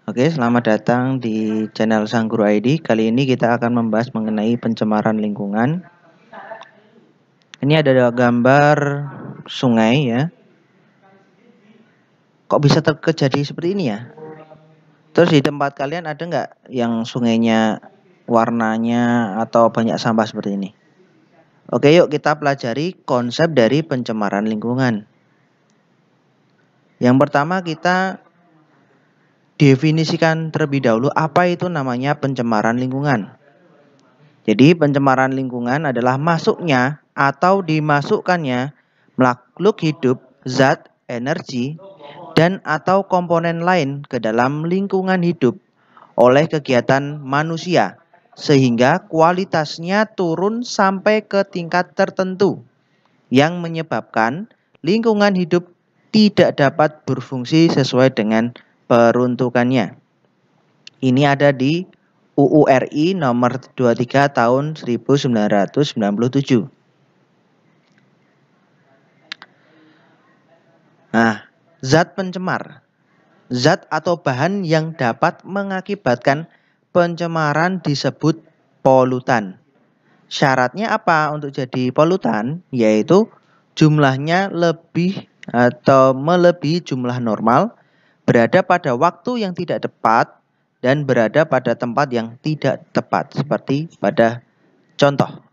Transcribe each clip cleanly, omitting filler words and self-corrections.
Oke, selamat datang di channel Sang Guru ID. Kali ini kita akan membahas mengenai pencemaran lingkungan. Ini ada gambar sungai ya. Kok bisa terjadi seperti ini ya? Terus di tempat kalian ada nggak yang sungainya warnanya atau banyak sampah seperti ini? Oke, yuk kita pelajari konsep dari pencemaran lingkungan. Yang pertama kita definisikan terlebih dahulu apa itu namanya pencemaran lingkungan. Jadi pencemaran lingkungan adalah masuknya atau dimasukkannya makhluk hidup, zat, energi, dan atau komponen lain ke dalam lingkungan hidup oleh kegiatan manusia sehingga kualitasnya turun sampai ke tingkat tertentu yang menyebabkan lingkungan hidup tidak dapat berfungsi sesuai dengan peruntukannya. Ini ada di UU RI nomor 23 tahun 1997. Nah, zat pencemar. Zat atau bahan yang dapat mengakibatkan pencemaran disebut polutan. Syaratnya apa untuk jadi polutan? Yaitu jumlahnya lebih atau melebihi jumlah normal, berada pada waktu yang tidak tepat, dan berada pada tempat yang tidak tepat. Seperti pada contoh.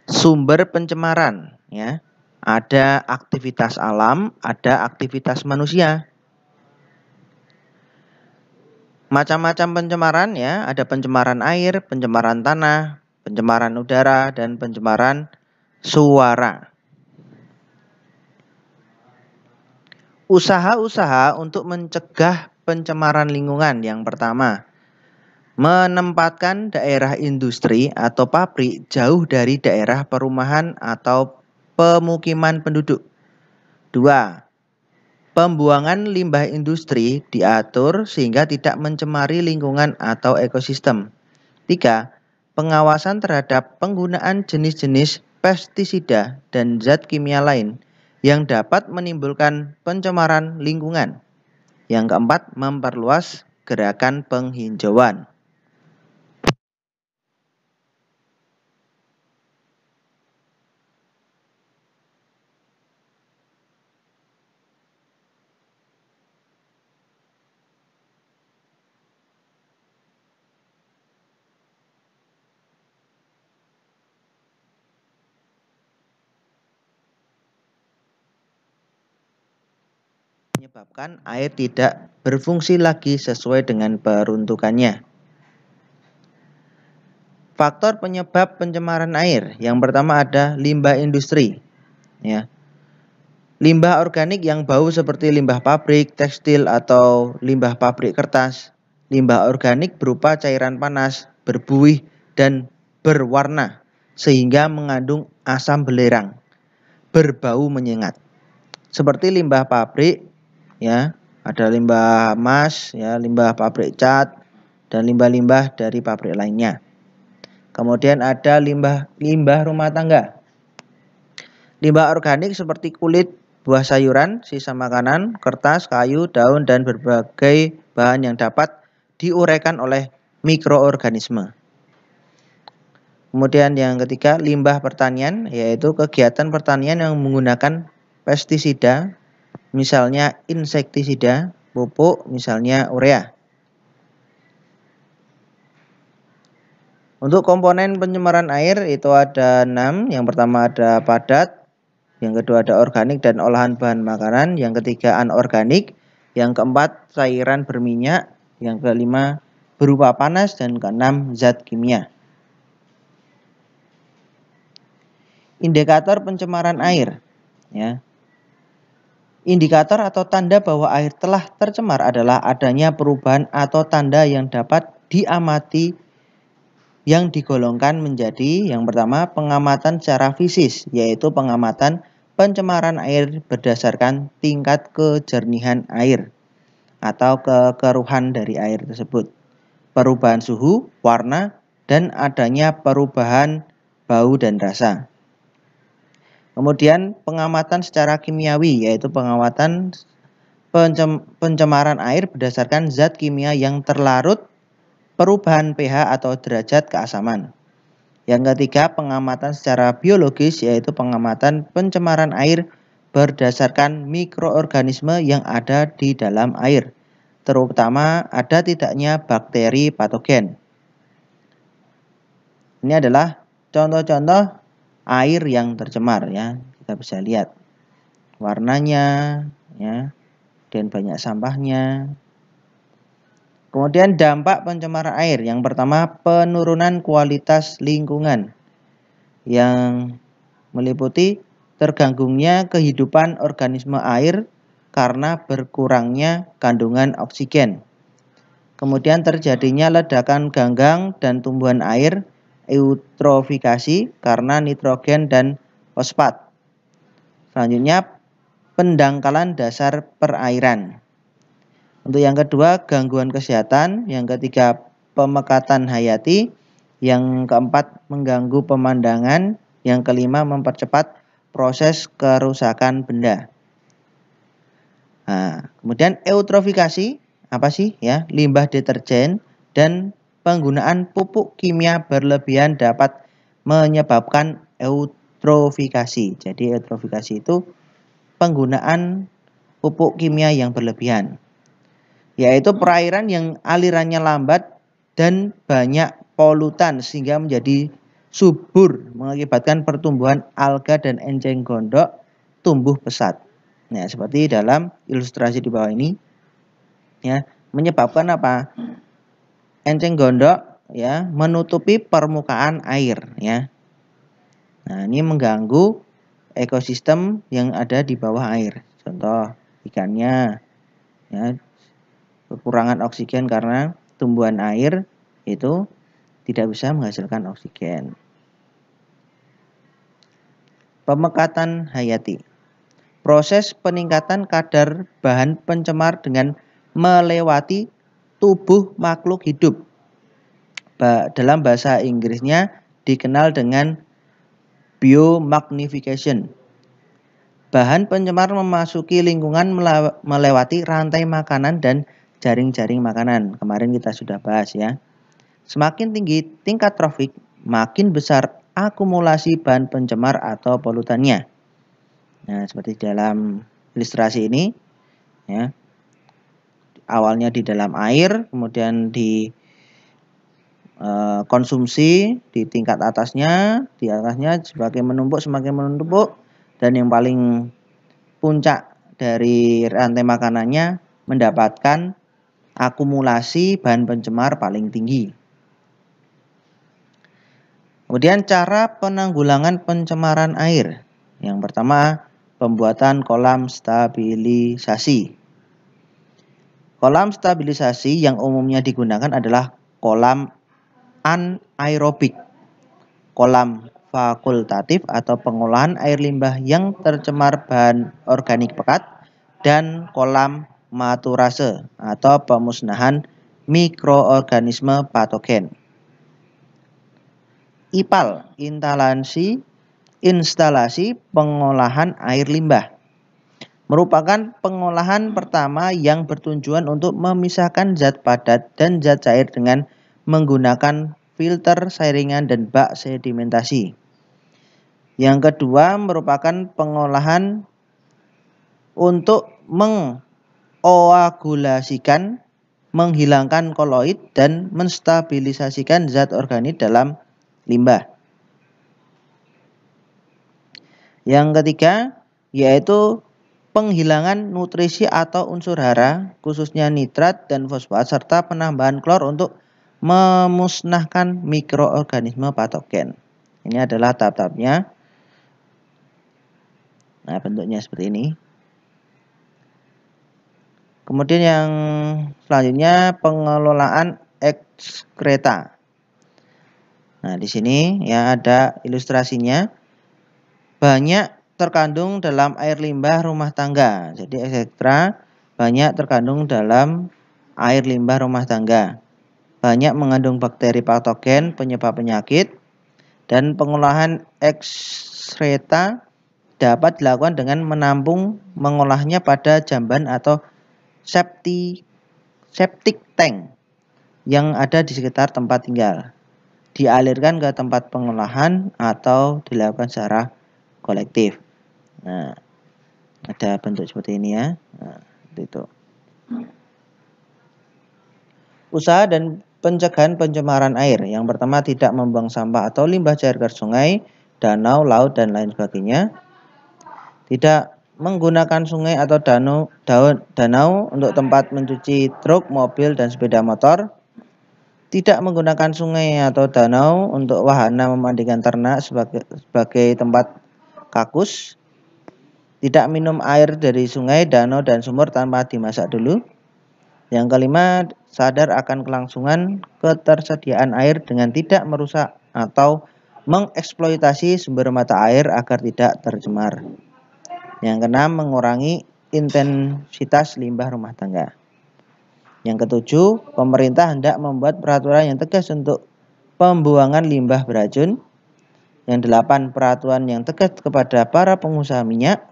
Sumber pencemaran ya. Ada aktivitas alam, ada aktivitas manusia. Macam-macam pencemaran ya, ada pencemaran air, pencemaran tanah, pencemaran udara, dan pencemaran suara. Usaha-usaha untuk mencegah pencemaran lingkungan yang pertama, menempatkan daerah industri atau pabrik jauh dari daerah perumahan atau pemukiman penduduk. 2. Pembuangan limbah industri diatur sehingga tidak mencemari lingkungan atau ekosistem. 3. Pengawasan terhadap penggunaan jenis-jenis pestisida dan zat kimia lain yang dapat menimbulkan pencemaran lingkungan. Yang keempat, memperluas gerakan penghijauan. Menyebabkan air tidak berfungsi lagi sesuai dengan peruntukannya. Faktor penyebab pencemaran air. Yang pertama ada limbah industri. Ya. Limbah organik yang bau seperti limbah pabrik, tekstil, atau limbah pabrik kertas. Limbah organik berupa cairan panas, berbuih, dan berwarna, sehingga mengandung asam belerang, berbau menyengat. Seperti limbah pabrik, ya, ada limbah emas, ya, limbah pabrik cat, dan limbah-limbah dari pabrik lainnya. Kemudian ada limbah rumah tangga. Limbah organik seperti kulit, buah sayuran, sisa makanan, kertas, kayu, daun, dan berbagai bahan yang dapat diuraikan oleh mikroorganisme. Kemudian yang ketiga, limbah pertanian, yaitu kegiatan pertanian yang menggunakan pestisida, misalnya insektisida, pupuk, misalnya urea. Untuk komponen pencemaran air itu ada 6. Yang pertama ada padat, yang kedua ada organik dan olahan bahan makanan, yang ketiga anorganik, yang keempat cairan berminyak, yang kelima berupa panas, dan keenam zat kimia. Indikator pencemaran air ya. Indikator atau tanda bahwa air telah tercemar adalah adanya perubahan atau tanda yang dapat diamati yang digolongkan menjadi yang pertama pengamatan secara fisik, yaitu pengamatan pencemaran air berdasarkan tingkat kejernihan air atau kekeruhan dari air tersebut, perubahan suhu, warna, dan adanya perubahan bau dan rasa. Kemudian pengamatan secara kimiawi, yaitu pengamatan pencemaran air berdasarkan zat kimia yang terlarut, perubahan pH atau derajat keasaman. Yang ketiga, pengamatan secara biologis, yaitu pengamatan pencemaran air berdasarkan mikroorganisme yang ada di dalam air, terutama ada tidaknya bakteri patogen. Ini adalah contoh-contoh air yang tercemar ya. Kita bisa lihat warnanya ya, dan banyak sampahnya. Kemudian dampak pencemaran air. Yang pertama, penurunan kualitas lingkungan yang meliputi terganggunya kehidupan organisme air karena berkurangnya kandungan oksigen. Kemudian terjadinya ledakan ganggang dan tumbuhan air, eutrofikasi karena nitrogen dan fosfat. Selanjutnya, pendangkalan dasar perairan. Untuk yang kedua, gangguan kesehatan. Yang ketiga, pemekatan hayati. Yang keempat, mengganggu pemandangan. Yang kelima, mempercepat proses kerusakan benda. Nah, kemudian eutrofikasi apa sih ya? Limbah deterjen dan penggunaan pupuk kimia berlebihan dapat menyebabkan eutrofikasi. Jadi eutrofikasi itu penggunaan pupuk kimia yang berlebihan, yaitu perairan yang alirannya lambat dan banyak polutan sehingga menjadi subur, mengakibatkan pertumbuhan alga dan enceng gondok tumbuh pesat. Nah, seperti dalam ilustrasi di bawah ini ya, menyebabkan apa? Enceng gondok ya menutupi permukaan air ya. Nah, ini mengganggu ekosistem yang ada di bawah air. Contoh ikannya ya, kekurangan oksigen karena tumbuhan air itu tidak bisa menghasilkan oksigen. Pemekatan hayati. Proses peningkatan kadar bahan pencemar dengan melewati tubuh makhluk hidup. Dalam bahasa Inggrisnya dikenal dengan biomagnification. Bahan pencemar memasuki lingkungan melewati rantai makanan dan jaring-jaring makanan. Kemarin kita sudah bahas ya. Semakin tinggi tingkat trofik, makin besar akumulasi bahan pencemar atau polutannya. Nah, seperti dalam ilustrasi ini ya. Awalnya di dalam air, kemudian di konsumsi di tingkat atasnya, di atasnya semakin menumpuk, dan yang paling puncak dari rantai makanannya mendapatkan akumulasi bahan pencemar paling tinggi. Kemudian cara penanggulangan pencemaran air. Yang pertama, pembuatan kolam stabilisasi. Kolam stabilisasi yang umumnya digunakan adalah kolam anaerobik, kolam fakultatif atau pengolahan air limbah yang tercemar bahan organik pekat, dan kolam maturase atau pemusnahan mikroorganisme patogen. IPAL, instalasi pengolahan air limbah, merupakan pengolahan pertama yang bertujuan untuk memisahkan zat padat dan zat cair dengan menggunakan filter saringan dan bak sedimentasi. Yang kedua merupakan pengolahan untuk mengoagulasikan, menghilangkan koloid dan menstabilisasikan zat organik dalam limbah. Yang ketiga yaitu penghilangan nutrisi atau unsur hara, khususnya nitrat dan fosfat, serta penambahan klor untuk memusnahkan mikroorganisme patogen. Ini adalah tahap-tahapnya. Nah, bentuknya seperti ini. Kemudian yang selanjutnya pengelolaan ekskreta. Nah, di sini ya ada ilustrasinya. Banyak terkandung dalam air limbah rumah tangga. Jadi ekstra banyak terkandung dalam air limbah rumah tangga. Banyak mengandung bakteri patogen penyebab penyakit, dan pengolahan ekskreta dapat dilakukan dengan menampung mengolahnya pada jamban atau septic tank yang ada di sekitar tempat tinggal, dialirkan ke tempat pengolahan atau dilakukan secara kolektif. Nah, ada bentuk seperti ini ya. Nah, itu. Usaha dan pencegahan pencemaran air. Yang pertama, tidak membuang sampah atau limbah cair ke sungai, danau, laut, dan lain sebagainya. Tidak menggunakan sungai atau danau untuk tempat mencuci truk, mobil, dan sepeda motor. Tidak menggunakan sungai atau danau untuk wahana memandikan ternak sebagai tempat kakus. Tidak minum air dari sungai, danau, dan sumur tanpa dimasak dulu. Yang kelima, sadar akan kelangsungan ketersediaan air dengan tidak merusak atau mengeksploitasi sumber mata air agar tidak tercemar. Yang keenam, mengurangi intensitas limbah rumah tangga. Yang ketujuh, pemerintah hendak membuat peraturan yang tegas untuk pembuangan limbah beracun. Yang delapan, peraturan yang tegas kepada para pengusaha minyak.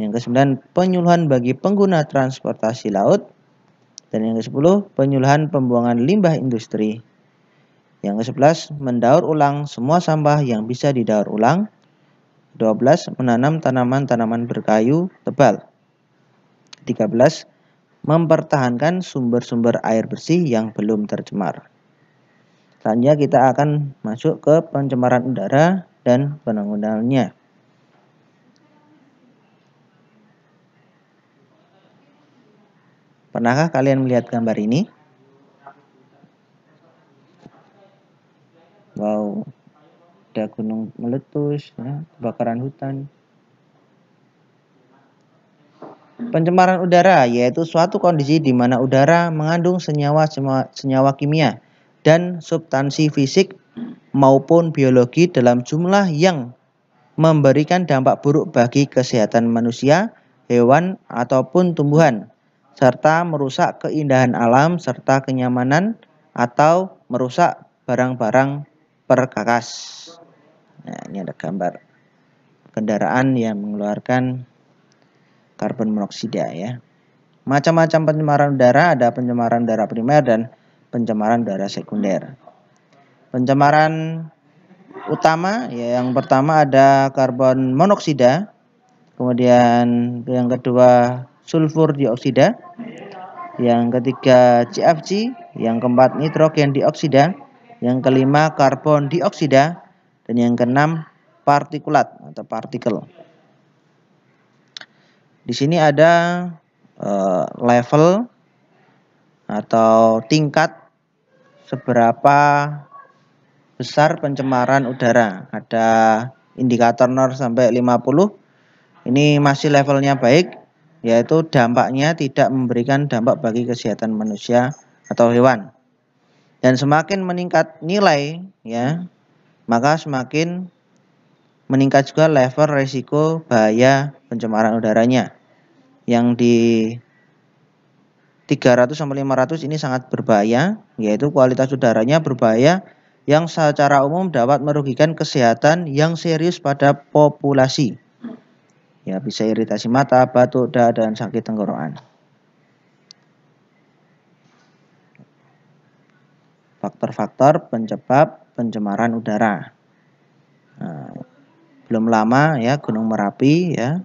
Yang kesembilan, penyuluhan bagi pengguna transportasi laut. Dan yang ke-10, penyuluhan pembuangan limbah industri. Yang ke-11, mendaur ulang semua sampah yang bisa didaur ulang. 12, menanam tanaman-tanaman berkayu tebal. 13, mempertahankan sumber-sumber air bersih yang belum tercemar. Selanjutnya kita akan masuk ke pencemaran udara dan penanggulangannya. Pernahkah kalian melihat gambar ini? Wow, ada gunung meletus, ya, kebakaran hutan. Pencemaran udara yaitu suatu kondisi di mana udara mengandung senyawa kimia dan substansi fisik maupun biologi dalam jumlah yang memberikan dampak buruk bagi kesehatan manusia, hewan, ataupun tumbuhan, serta merusak keindahan alam serta kenyamanan atau merusak barang-barang perkakas. Nah, ini ada gambar kendaraan yang mengeluarkan karbon monoksida ya. Macam-macam pencemaran udara, ada pencemaran udara primer dan pencemaran udara sekunder. Pencemaran utama ya, yang pertama ada karbon monoksida, kemudian yang kedua sulfur dioksida, yang ketiga CFC, yang keempat nitrogen dioksida, yang kelima karbon dioksida, dan yang keenam partikulat atau partikel. Di sini ada level atau tingkat seberapa besar pencemaran udara. Ada indikator 0 sampai 50. Ini masih levelnya baik, yaitu dampaknya tidak memberikan dampak bagi kesehatan manusia atau hewan. Dan semakin meningkat nilai ya, maka semakin meningkat juga level resiko bahaya pencemaran udaranya. Yang di 300 sampai 500 ini sangat berbahaya, yaitu kualitas udaranya berbahaya yang secara umum dapat merugikan kesehatan yang serius pada populasi. Ya, bisa iritasi mata, batuk, dada, dan sakit tenggorokan. Faktor-faktor penyebab pencemaran udara. Nah, belum lama ya Gunung Merapi ya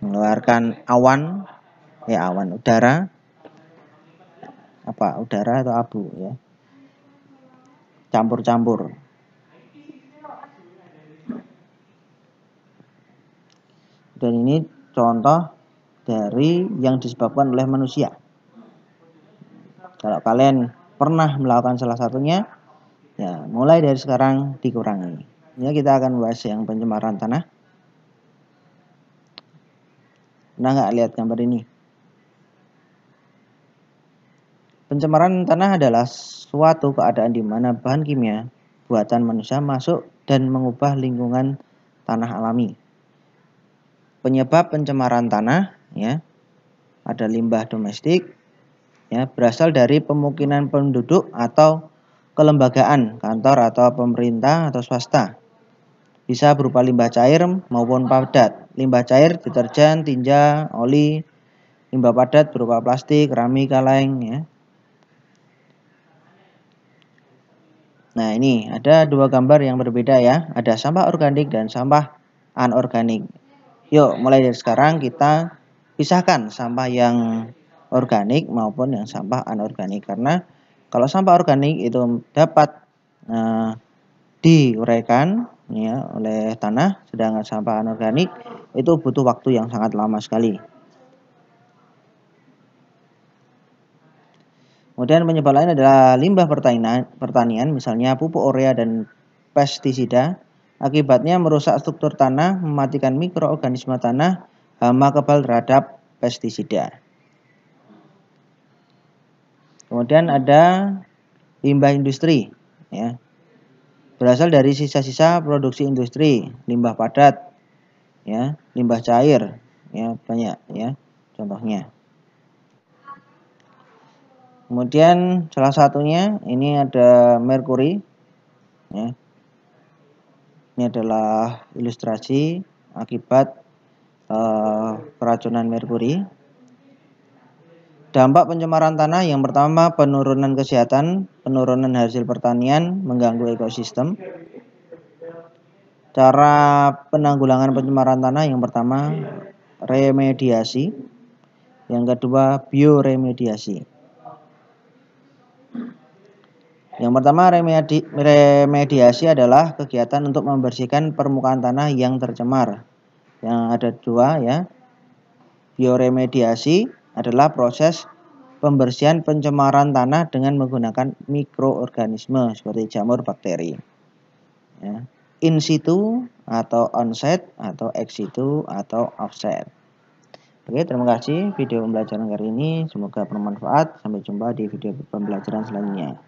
mengeluarkan awan udara, udara atau abu ya, campur-campur. Dan ini contoh dari yang disebabkan oleh manusia. Kalau kalian pernah melakukan salah satunya, ya mulai dari sekarang dikurangi. Ya, kita akan bahas yang pencemaran tanah. Pernah nggak lihat gambar ini? Pencemaran tanah adalah suatu keadaan di mana bahan kimia buatan manusia masuk dan mengubah lingkungan tanah alami. Penyebab pencemaran tanah ya, ada limbah domestik ya, berasal dari pemukiman penduduk atau kelembagaan, kantor atau pemerintah atau swasta. Bisa berupa limbah cair maupun padat. Limbah cair, deterjen, tinja, oli, limbah padat berupa plastik, keramik, kaleng ya. Nah, ini ada dua gambar yang berbeda ya. Ada sampah organik dan sampah anorganik. Yuk, mulai dari sekarang kita pisahkan sampah yang organik maupun yang sampah anorganik. Karena kalau sampah organik itu dapat diuraikan ya oleh tanah, sedangkan sampah anorganik itu butuh waktu yang sangat lama sekali. Kemudian penyebab lain adalah limbah pertanian, misalnya pupuk urea dan pestisida. Akibatnya merusak struktur tanah, mematikan mikroorganisme tanah, hama kebal terhadap pestisida. Kemudian ada limbah industri, ya, berasal dari sisa-sisa produksi industri, limbah padat, ya, limbah cair, ya banyak, ya, contohnya. Kemudian salah satunya ini ada merkuri, ya. Ini adalah ilustrasi akibat keracunan merkuri. Dampak pencemaran tanah yang pertama penurunan kesehatan, penurunan hasil pertanian, mengganggu ekosistem. Cara penanggulangan pencemaran tanah yang pertama remediasi, yang kedua bioremediasi. Yang pertama remediasi adalah kegiatan untuk membersihkan permukaan tanah yang tercemar. Yang ada dua ya. Bioremediasi adalah proses pembersihan pencemaran tanah dengan menggunakan mikroorganisme seperti jamur bakteri. Ya. In situ atau on-site atau ex situ atau off-site. Oke, terima kasih video pembelajaran kali ini. Semoga bermanfaat. Sampai jumpa di video pembelajaran selanjutnya.